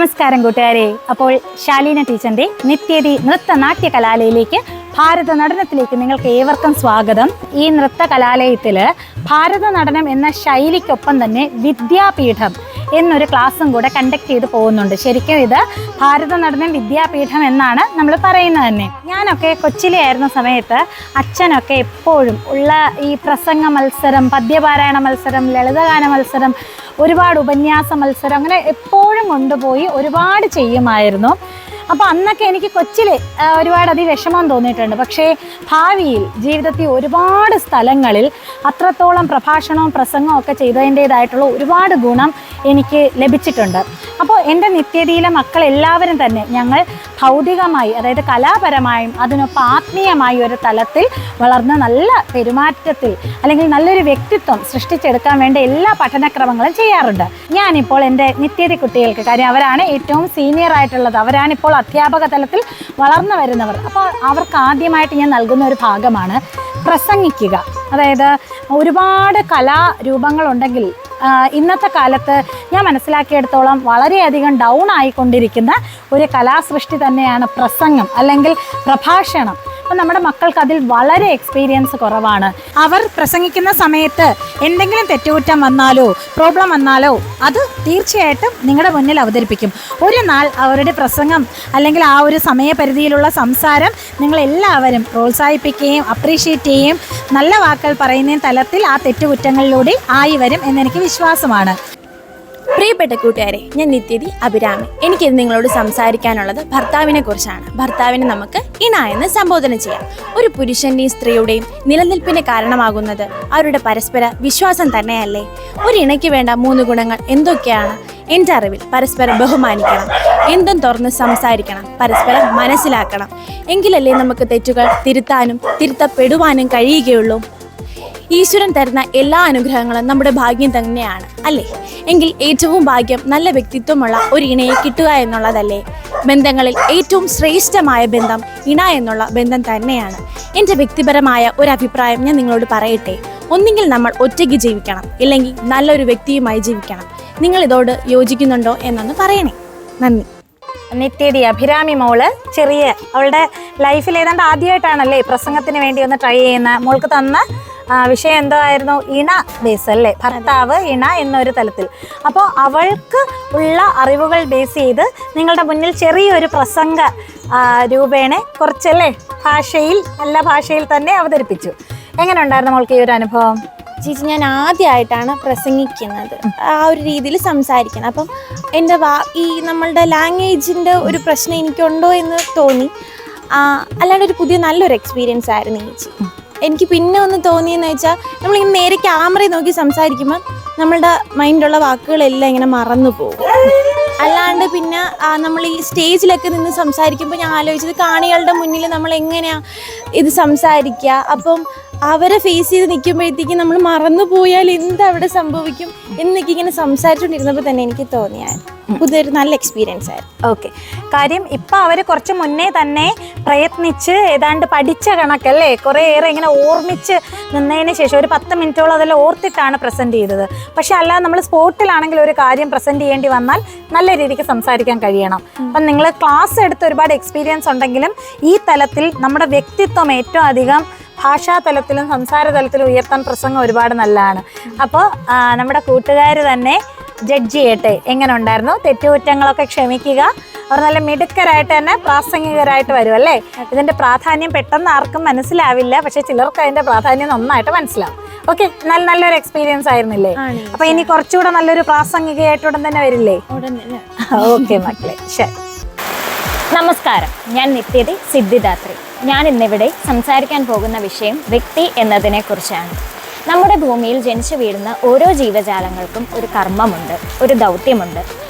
നമസ്കാരം കൂട്ടുകാരെ. അപ്പോൾ ശാലീന ടീച്ചറിന്റെ നിത്യതി നൃത്ത നാട്യ കലാലയയിലേക്ക് ഭാരത നടനത്തിലേക്ക് നിങ്ങൾക്ക് ഏവർക്കും സ്വാഗതം. ഈ നൃത്ത കലാലയത്തില് ഭാരത നടനം എന്ന ശൈലിക്കൊപ്പം തന്നെ വിദ്യാപീഠം എന്നൊരു ക്ലാസ്സും കൂടെ കണ്ടക്ട് ചെയ്ത് പോകുന്നുണ്ട്. ശരിക്കും ഇത് ഭാരത നടനം വിദ്യാപീഠം എന്നാണ് നമ്മൾ പറയുന്നത് തന്നെ. ഞാനൊക്കെ കൊച്ചിലെ ആയിരുന്ന സമയത്ത് അച്ഛനൊക്കെ എപ്പോഴും ഉള്ള ഈ പ്രസംഗ മത്സരം, പദ്യപാരായണ മത്സരം, ലളിതഗാന മത്സരം, ഒരുപാട് ഉപന്യാസ മത്സരം, അങ്ങനെ എപ്പോഴും കൊണ്ടുപോയി ഒരുപാട് ചെയ്യുമായിരുന്നു. അപ്പോൾ അന്നൊക്കെ എനിക്ക് കൊച്ചിലെ ഒരുപാട് വിഷമം തോന്നിയിട്ടുണ്ട്. പക്ഷേ ഭാവിയിൽ ജീവിതത്തിൽ ഒരുപാട് സ്ഥലങ്ങളിൽ അത്രത്തോളം പ്രഭാഷണവും പ്രസംഗവും ഒക്കെ ചെയ്തതിൻ്റേതായിട്ടുള്ള ഒരുപാട് ഗുണം എനിക്ക് ലഭിച്ചിട്ടുണ്ട്. അപ്പോൾ എൻ്റെ നിത്യതയിലെ മക്കളെല്ലാവരും തന്നെ ഞങ്ങൾ ഭൗതികമായി, അതായത് കലാപരമായും അതിനൊപ്പം ആത്മീയമായി ഒരു തലത്തിൽ വളർന്ന് നല്ല പെരുമാറ്റത്തിൽ അല്ലെങ്കിൽ നല്ലൊരു വ്യക്തിത്വം സൃഷ്ടിച്ചെടുക്കാൻ വേണ്ട എല്ലാ പഠനക്രമങ്ങളും ചെയ്യാറുണ്ട്. ഞാനിപ്പോൾ എൻ്റെ നിത്യത കുട്ടികൾക്ക്, കാര്യം അവരാണ് ഏറ്റവും സീനിയർ ആയിട്ടുള്ളത്, അവരാണിപ്പോൾ അധ്യാപക തലത്തിൽ വളർന്നു വരുന്നവർ. അപ്പോൾ അവർക്ക് ആദ്യമായിട്ട് ഞാൻ നൽകുന്ന ഒരു ഭാഗമാണ് പ്രസംഗിക്കുക. അതായത് ഒരുപാട് കലാരൂപങ്ങളുണ്ടെങ്കിൽ ഇന്നത്തെ കാലത്ത് ഞാൻ മനസ്സിലാക്കിയെടുത്തോളം വളരെയധികം ഡൗൺ ആയിക്കൊണ്ടിരിക്കുന്ന ഒരു കലാസൃഷ്ടി തന്നെയാണ് പ്രസംഗം അല്ലെങ്കിൽ പ്രഭാഷണം. അപ്പം നമ്മുടെ മക്കൾക്ക് അതിൽ വളരെ എക്സ്പീരിയൻസ് കുറവാണ്. അവർ പ്രസംഗിക്കുന്ന സമയത്ത് എന്തെങ്കിലും തെറ്റുകുറ്റം വന്നാലോ പ്രോബ്ലം വന്നാലോ അത് തീർച്ചയായിട്ടും നിങ്ങളുടെ മുന്നിൽ അവതരിപ്പിക്കും. ഒരു നാൾ അവരുടെ പ്രസംഗം അല്ലെങ്കിൽ ആ ഒരു സമയപരിധിയിലുള്ള സംസാരം നിങ്ങളെല്ലാവരും പ്രോത്സാഹിപ്പിക്കുകയും അപ്രീഷിയേറ്റ് ചെയ്യുകയും നല്ല വാക്കുകൾ പറയുന്ന തലത്തിൽ ആ തെറ്റുകുറ്റങ്ങളിലൂടെ ആയി വരും എന്നെനിക്ക് വിശ്വാസമാണ്. പ്രിയപ്പെട്ട കൂട്ടുകാരെ, ഞാൻ നിത്യതി അഭിരാമി. എനിക്കിത് നിങ്ങളോട് സംസാരിക്കാനുള്ളത് ഭർത്താവിനെ കുറിച്ചാണ്. ഭർത്താവിനെ നമുക്ക് ഇണ എന്ന് സംബോധന ചെയ്യാം. ഒരു പുരുഷന്റെയും സ്ത്രീയുടെയും നിലനിൽപ്പിന് കാരണമാകുന്നത് അവരുടെ പരസ്പര വിശ്വാസം തന്നെയല്ലേ? ഒരു ഇണയ്ക്ക് വേണ്ട 3 ഗുണങ്ങൾ എന്തൊക്കെയാണ്? എൻ്റെ അറിവിൽ പരസ്പരം ബഹുമാനിക്കണം, എന്തും തുറന്ന് സംസാരിക്കണം, പരസ്പരം മനസ്സിലാക്കണം. എങ്കിലല്ലേ നമുക്ക് തെറ്റുകൾ തിരുത്താനും തിരുത്തപ്പെടുവാനും കഴിയുകയുള്ളൂ. ഈശ്വരൻ തരുന്ന എല്ലാ അനുഗ്രഹങ്ങളും നമ്മുടെ ഭാഗ്യം തന്നെയാണ് അല്ലേ? എങ്കിൽ ഏറ്റവും ഭാഗ്യം നല്ല വ്യക്തിത്വമുള്ള ഒരു ഇണയെ കിട്ടുക എന്നുള്ളതല്ലേ? ബന്ധങ്ങളിൽ ഏറ്റവും ശ്രേഷ്ഠമായ ബന്ധം ഇണ എന്നുള്ള ബന്ധം തന്നെയാണ്. എൻ്റെ വ്യക്തിപരമായ ഒരു അഭിപ്രായം ഞാൻ നിങ്ങളോട് പറയട്ടെ. ഒന്നുകിൽ നമ്മൾ ഒറ്റയ്ക്ക് ജീവിക്കണം, ഇല്ലെങ്കിൽ നല്ലൊരു വ്യക്തിയുമായി ജീവിക്കണം. നിങ്ങൾ ഇതോട് യോജിക്കുന്നുണ്ടോ എന്നൊന്ന് പറയണേ. നന്ദി. നിത്യതി അഭിരാമി മോള് അവളുടെ ലൈഫിൽ ഏതാണ്ട് ആദ്യമായിട്ടാണല്ലേ പ്രസംഗത്തിന് വേണ്ടി ഒന്ന് ട്രൈ ചെയ്യുന്ന. മോൾക്ക് തന്ന വിഷയം എന്തോ ആയിരുന്നു? ഇണ ബേസ് അല്ലേ, ഭർത്താവ് ഇണ എന്നൊരു തലത്തിൽ. അപ്പോൾ അവൾക്ക് ഉള്ള അറിവുകൾ ബേസ് ചെയ്ത് നിങ്ങളുടെ മുന്നിൽ ചെറിയൊരു പ്രസംഗ രൂപേണ കുറച്ചല്ലേ ഭാഷയിൽ, നല്ല ഭാഷയിൽ തന്നെ അവതരിപ്പിച്ചു. എങ്ങനെ ഉണ്ടായിരുന്നു മോൾക്ക് ഈ ഒരു അനുഭവം? ചേച്ചി, ഞാൻ ആദ്യമായിട്ടാണ് പ്രസംഗിക്കുന്നത്, ആ ഒരു രീതിയിൽ സംസാരിക്കണം. അപ്പം എൻ്റെ ഈ നമ്മളുടെ ലാംഗ്വേജിൻ്റെ ഒരു പ്രശ്നം എനിക്കുണ്ടോ എന്ന് തോന്നി. അല്ലാണ്ട് ഒരു പുതിയ നല്ലൊരു എക്സ്പീരിയൻസ് ആയിരുന്നു ചേച്ചി. എനിക്ക് പിന്നെ ഒന്ന് തോന്നിയെന്ന് വെച്ചാൽ, നമ്മളിങ്ങനെ നേരെ ക്യാമറയിൽ നോക്കി സംസാരിക്കുമ്പോൾ നമ്മളുടെ മൈൻഡിലുള്ള വാക്കുകളെല്ലാം ഇങ്ങനെ മറന്നു പോകും. അല്ലാണ്ട് പിന്നെ നമ്മൾ ഈ സ്റ്റേജിലൊക്കെ നിന്ന് സംസാരിക്കുമ്പോൾ ഞാൻ ആലോചിച്ചത്, കാണികളുടെ മുന്നിൽ നമ്മൾ എങ്ങനെയാണ് ഇത് സംസാരിക്കുക? അപ്പം അവരെ ഫേസ് ചെയ്ത് നിൽക്കുമ്പോഴത്തേക്കും നമ്മൾ മറന്നു പോയാൽ എന്താ അവിടെ സംഭവിക്കും എന്നൊക്കെ ഇങ്ങനെ സംസാരിച്ചുകൊണ്ടിരുന്നപ്പോൾ തന്നെ എനിക്ക് തോന്നിയായിരുന്നു പുതിയൊരു നല്ല എക്സ്പീരിയൻസ് ആയിരുന്നു. ഓക്കെ. കാര്യം ഇപ്പം അവർ കുറച്ച് മുന്നേ തന്നെ പ്രയത്നിച്ച് ഏതാണ്ട് പഠിച്ച കണക്കല്ലേ, കുറേയേറെ ഇങ്ങനെ ഓർമ്മിച്ച് നിന്നതിന് ശേഷം ഒരു 10 മിനിറ്റോളം അതെല്ലാം ഓർത്തിട്ടാണ് പ്രസൻറ്റ് ചെയ്തത്. പക്ഷെ അല്ലാതെ നമ്മൾ സ്പോട്ടിലാണെങ്കിൽ ഒരു കാര്യം പ്രസൻറ്റ് ചെയ്യേണ്ടി വന്നാൽ നല്ല രീതിക്ക് സംസാരിക്കാൻ കഴിയണം. അപ്പം നിങ്ങൾ ക്ലാസ് എടുത്ത് ഒരുപാട് എക്സ്പീരിയൻസ് ഉണ്ടെങ്കിലും ഈ തലത്തിൽ നമ്മുടെ വ്യക്തിത്വം ഏറ്റവും അധികം ഭാഷാ തലത്തിലും സംസാര തലത്തിലും ഉയർത്താൻ പ്രസംഗം ഒരുപാട് നല്ലതാണ്. അപ്പോൾ നമ്മുടെ കൂട്ടുകാർ തന്നെ ജഡ്ജ് ചെയ്യട്ടെ, എങ്ങനെ ഉണ്ടായിരുന്നു? തെറ്റുകുറ്റങ്ങളൊക്കെ ക്ഷമിക്കുക. അവർ നല്ല മിടുക്കരായിട്ട് തന്നെ പ്രാസംഗികരായിട്ട് വരും അല്ലേ? ഇതിൻ്റെ പ്രാധാന്യം പെട്ടെന്ന് ആർക്കും മനസ്സിലാവില്ല, പക്ഷെ ചിലർക്ക് അതിൻ്റെ പ്രാധാന്യം നന്നായിട്ട് മനസ്സിലാവും. ഓക്കെ, നല്ലൊരു എക്സ്പീരിയൻസ് ആയിരുന്നില്ലേ? അപ്പോൾ ഇനി കുറച്ചുകൂടെ നല്ലൊരു പ്രാസംഗികയായിട്ട് ഉടൻ തന്നെ വരില്ലേ? ഓക്കെ മക്കളെ, ശരി. നമസ്കാരം, ഞാൻ നിത്യതി സിദ്ധിദാത്രി. ഞാൻ ഇന്നിവിടെ സംസാരിക്കാൻ പോകുന്ന വിഷയം വ്യക്തി എന്നതിനെ കുറിച്ചാണ്. നമ്മുടെ ഭൂമിയിൽ ജനിച്ചു വീഴുന്ന ഓരോ ജീവജാലങ്ങൾക്കും ഒരു കർമ്മമുണ്ട്, ഒരു ദൗത്യമുണ്ട്.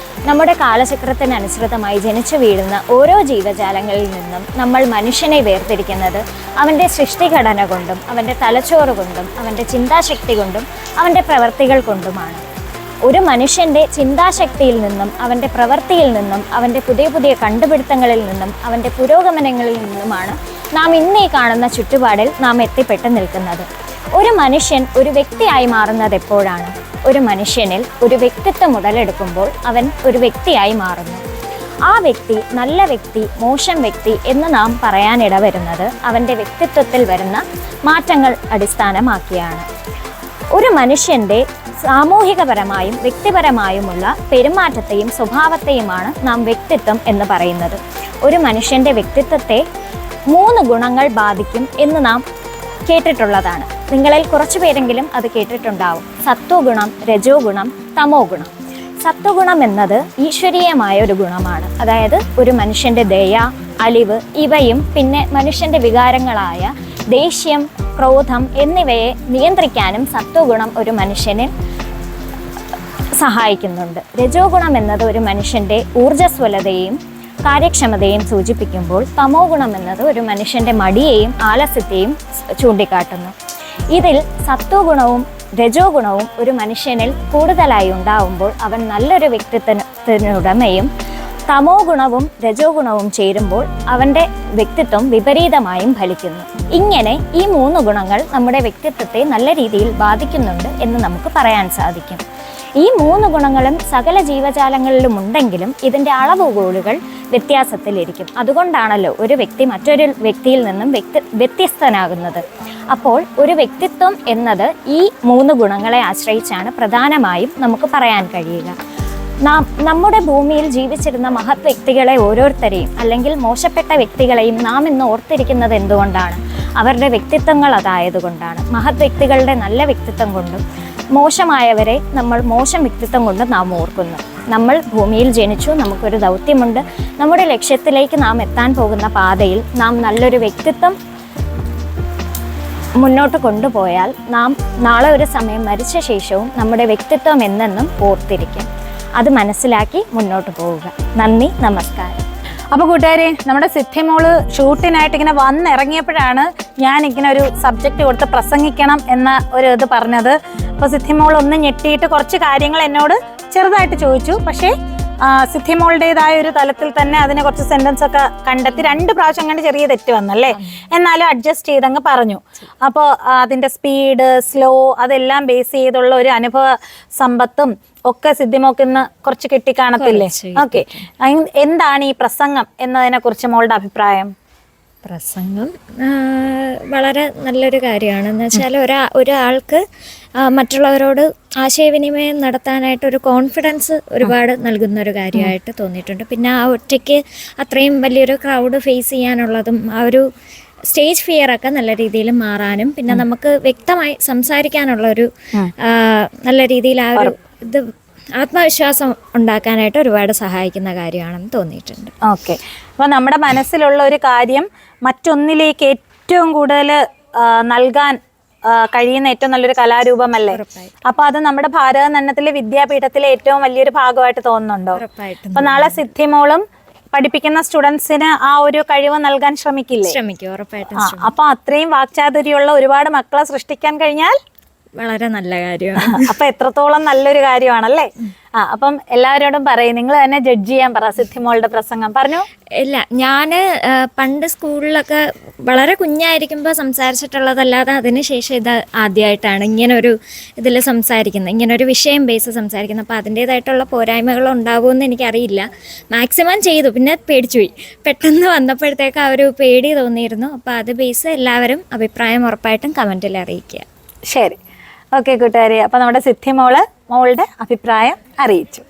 നമ്മുടെ കാലചക്രത്തിനനുസൃതമായി ജനിച്ചു വീഴുന്ന ഓരോ ജീവജാലങ്ങളിൽ നിന്നും നമ്മൾ മനുഷ്യനെ വേർതിരിക്കുന്നത് അവൻ്റെ സൃഷ്ടിഘടന കൊണ്ടും അവൻ്റെ തലച്ചോറ് കൊണ്ടും അവൻ്റെ ചിന്താശക്തി കൊണ്ടും അവൻ്റെ പ്രവൃത്തികൾ കൊണ്ടുമാണ്. ഒരു മനുഷ്യൻ്റെ ചിന്താശക്തിയിൽ നിന്നും അവൻ്റെ പ്രവൃത്തിയിൽ നിന്നും അവൻ്റെ പുതിയ പുതിയ കണ്ടുപിടുത്തങ്ങളിൽ നിന്നും അവൻ്റെ പുരോഗമനങ്ങളിൽ നിന്നുമാണ് നാം ഇന്ന് ഈ കാണുന്ന ചുറ്റുപാടിൽ നാം എത്തിപ്പെട്ട് നിൽക്കുന്നത്. ഒരു മനുഷ്യൻ ഒരു വ്യക്തിയായി മാറുന്നത് എപ്പോഴാണ്? ഒരു മനുഷ്യനിൽ ഒരു വ്യക്തിത്വം ഉടലെടുക്കുമ്പോൾ അവൻ ഒരു വ്യക്തിയായി മാറുന്നു. ആ വ്യക്തി നല്ല വ്യക്തി, മോശം വ്യക്തി എന്ന് നാം പറയാനിട വരുന്നത് അവൻ്റെ വ്യക്തിത്വത്തിൽ വരുന്ന മാറ്റങ്ങൾ അടിസ്ഥാനമാക്കിയാണ്. ഒരു മനുഷ്യൻ്റെ സാമൂഹികപരമായും വ്യക്തിപരമായുമുള്ള പെരുമാറ്റത്തെയും സ്വഭാവത്തെയുമാണ് നാം വ്യക്തിത്വം എന്ന് പറയുന്നത്. ഒരു മനുഷ്യൻ്റെ വ്യക്തിത്വത്തെ 3 ഗുണങ്ങൾ ബാധിക്കും എന്ന് നാം കേട്ടിട്ടുള്ളതാണ്. നിങ്ങളിൽ കുറച്ചു പേരെങ്കിലും അത് കേട്ടിട്ടുണ്ടാവും. സത്വഗുണം, രജോ ഗുണം, തമോ ഗുണം. സത്വഗുണം എന്നത് ഈശ്വരീയമായ ഒരു ഗുണമാണ്. അതായത് ഒരു മനുഷ്യൻ്റെ ദയ, അലിവ് ഇവയും പിന്നെ മനുഷ്യൻ്റെ വികാരങ്ങളായ ദേഷ്യം, ക്രോധം എന്നിവയെ നിയന്ത്രിക്കാനും സത്വഗുണം ഒരു മനുഷ്യനെ സഹായിക്കുന്നുണ്ട്. രജോ ഗുണം എന്നത് ഒരു മനുഷ്യൻ്റെ ഊർജ്ജസ്വലതയും കാര്യക്ഷമതയും സൂചിപ്പിക്കുമ്പോൾ തമോ ഗുണം എന്നത് ഒരു മനുഷ്യൻ്റെ മടിയെയും ആലസ്യത്തെയും ചൂണ്ടിക്കാട്ടുന്നു. ഇതിൽ സത്വഗുണവും രജോ ഗുണവും ഒരു മനുഷ്യനിൽ കൂടുതലായി ഉണ്ടാവുമ്പോൾ അവൻ നല്ലൊരു വ്യക്തിത്വത്തിനുടമയും തമോ ഗുണവും രജോ ഗുണവും ചേരുമ്പോൾ അവൻ്റെ വ്യക്തിത്വം വിപരീതമായും ഫലിക്കുന്നു. ഇങ്ങനെ ഈ 3 ഗുണങ്ങൾ നമ്മുടെ വ്യക്തിത്വത്തെ നല്ല രീതിയിൽ ബാധിക്കുന്നുണ്ട് എന്ന് നമുക്ക് പറയാൻ സാധിക്കും. ഈ 3 ഗുണങ്ങളും സകല ജീവജാലങ്ങളിലും ഉണ്ടെങ്കിലും ഇതിൻ്റെ അളവുകോലുകൾ വ്യത്യാസത്തിലിരിക്കും. അതുകൊണ്ടാണല്ലോ ഒരു വ്യക്തി മറ്റൊരു വ്യക്തിയിൽ നിന്നും വ്യത്യസ്തനാകുന്നത്. അപ്പോൾ ഒരു വ്യക്തിത്വം എന്നത് ഈ 3 ഗുണങ്ങളെ ആശ്രയിച്ചാണ് പ്രധാനമായും നമുക്ക് പറയാൻ കഴിയുക. നമ്മുടെ ഭൂമിയിൽ ജീവിച്ചിരുന്ന മഹത് വ്യക്തികളെ ഓരോരുത്തരെയും അല്ലെങ്കിൽ മോശപ്പെട്ട വ്യക്തികളെയും നാം ഇന്ന് ഓർത്തിരിക്കുന്നത് എന്തുകൊണ്ടാണ്? അവരുടെ വ്യക്തിത്വങ്ങൾ അതായതുകൊണ്ടാണ്. മഹത് വ്യക്തികളുടെ നല്ല വ്യക്തിത്വം കൊണ്ടും മോശമായവരെ നമ്മൾ മോശം വ്യക്തിത്വം കൊണ്ട് നാം ഓർക്കുന്നു. നമ്മൾ ഭൂമിയിൽ ജനിച്ചു, നമുക്കൊരു ദൗത്യമുണ്ട്. നമ്മുടെ ലക്ഷ്യത്തിലേക്ക് നാം എത്താൻ പോകുന്ന പാതയിൽ നാം നല്ലൊരു വ്യക്തിത്വം മുന്നോട്ട് കൊണ്ടുപോയാൽ നാം നാളെ ഒരു സമയം മരിച്ച ശേഷവും നമ്മുടെ വ്യക്തിത്വം എന്നെന്നും ഓർത്തിരിക്കും. അത് മനസ്സിലാക്കി മുന്നോട്ട് പോവുക. നന്ദി, നമസ്കാരം. അപ്പോൾ കൂട്ടുകാരെ, നമ്മുടെ സിദ്ധിമോള് ഷൂട്ടിനായിട്ട് ഇങ്ങനെ വന്നിറങ്ങിയപ്പോഴാണ് ഞാൻ ഇങ്ങനെ ഒരു സബ്ജക്റ്റ് കൊടുത്ത് പ്രസംഗിക്കണം എന്ന ഒരു ഇത് പറഞ്ഞത്. അപ്പോൾ സിദ്ധിമോൾ ഒന്ന് ഞെട്ടിയിട്ട് കുറച്ച് കാര്യങ്ങൾ എന്നോട് ചെറുതായിട്ട് ചോദിച്ചു. പക്ഷേ സിദ്ധിമോളുടേതായ ഒരു തലത്തിൽ തന്നെ അതിനെ കുറച്ച് സെന്റൻസ് ഒക്കെ കണ്ടെത്തി 2 പ്രാവശ്യം കണ്ട് ചെറിയ തെറ്റ് വന്നല്ലേ, എന്നാലും അഡ്ജസ്റ്റ് ചെയ്തങ്ങ് പറഞ്ഞു. അപ്പോൾ അതിൻ്റെ സ്പീഡ്, സ്ലോ അതെല്ലാം ബേസ് ചെയ്തുള്ള ഒരു അനുഭവ സമ്പത്തും ഒക്കെ സിദ്ധിമോക്കിന്ന് കുറച്ച് കിട്ടിക്കാണത്തില്ലേ? ഓക്കെ, എന്താണ് ഈ പ്രസംഗം എന്നതിനെ കുറിച്ച് മോളുടെ അഭിപ്രായം? പ്രസംഗം വളരെ നല്ലൊരു കാര്യമാണ്. എന്ന് വെച്ചാൽ ഒരാൾക്ക് മറ്റുള്ളവരോട് ആശയവിനിമയം നടത്താനായിട്ട് ഒരു കോൺഫിഡൻസ് ഒരുപാട് നൽകുന്ന ഒരു കാര്യമായിട്ട് തോന്നിയിട്ടുണ്ട്. പിന്നെ ആ ഒറ്റയ്ക്ക് അത്രയും വലിയൊരു ക്രൗഡ് ഫേസ് ചെയ്യാനുള്ളതും ആ ഒരു സ്റ്റേജ് ഫിയർ ഒക്കെ നല്ല രീതിയിൽ മാറാനും പിന്നെ നമുക്ക് വ്യക്തമായി സംസാരിക്കാനുള്ളൊരു നല്ല രീതിയിൽ ആ ഒരു ഇത് ആത്മവിശ്വാസം ഉണ്ടാക്കാനായിട്ട് ഒരുപാട് സഹായിക്കുന്ന കാര്യമാണെന്ന് തോന്നിയിട്ടുണ്ട്. ഓക്കെ, അപ്പോൾ നമ്മുടെ മനസ്സിലുള്ള ഒരു കാര്യം മറ്റൊന്നിലേക്ക് ഏറ്റവും കൂടുതൽ നൽകാൻ കഴിയുന്ന ഏറ്റവും നല്ലൊരു കലാരൂപമല്ലേ? അപ്പൊ അത് നമ്മുടെ ഭാരതനടനത്തിലെ വിദ്യാപീഠത്തിലെ ഏറ്റവും വലിയൊരു ഭാഗമായിട്ട് തോന്നുന്നുണ്ടോ? അപ്പൊ നാളെ സിദ്ധിമോളും പഠിപ്പിക്കുന്ന സ്റ്റുഡൻസിന് ആ ഒരു കഴിവ് നൽകാൻ ശ്രമിക്കില്ലേ? ശ്രമിക്കും, ഉറപ്പായിട്ടും. അപ്പൊ അത്രയും വാക്ചാതുര്യമുള്ള ഒരുപാട് മക്കളെ സൃഷ്ടിക്കാൻ കഴിഞ്ഞാൽ വളരെ നല്ല കാര്യമാണ്. അപ്പൊ എത്രത്തോളം നല്ലൊരു കാര്യമാണല്ലേ? അപ്പം എല്ലാവരോടും പറയും, നിങ്ങൾ തന്നെ ജഡ്ജ് ചെയ്യാൻ പറ സിദ്ധിമോളുടെ പ്രസംഗം. പറഞ്ഞു. ഇല്ല, ഞാൻ പണ്ട് സ്കൂളിലൊക്കെ വളരെ കുഞ്ഞായിരിക്കുമ്പോൾ സംസാരിച്ചിട്ടുള്ളതല്ലാതെ അതിനുശേഷം ഇത് ആദ്യമായിട്ടാണ് ഇങ്ങനൊരു ഇതിൽ സംസാരിക്കുന്നത്, ഇങ്ങനൊരു വിഷയം ബേസ് സംസാരിക്കുന്നത്. അപ്പോൾ അതിൻ്റേതായിട്ടുള്ള പോരായ്മകൾ ഉണ്ടാവുമെന്ന് എനിക്കറിയില്ല. മാക്സിമം ചെയ്തു, പിന്നെ പേടിച്ചുപോയി. പെട്ടെന്ന് വന്നപ്പോഴത്തേക്ക് ആ ഒരു പേടി തോന്നിയിരുന്നു. അപ്പോൾ അത് ബേസ് എല്ലാവരും അഭിപ്രായം ഉറപ്പായിട്ടും കമൻറ്റിൽ അറിയിക്കുക. ശരി, ഓക്കെ കൂട്ടുകാരെ, അപ്പോൾ നമ്മുടെ സിദ്ധിമോളുടെ അഭിപ്രായം അറിയിച്ചു.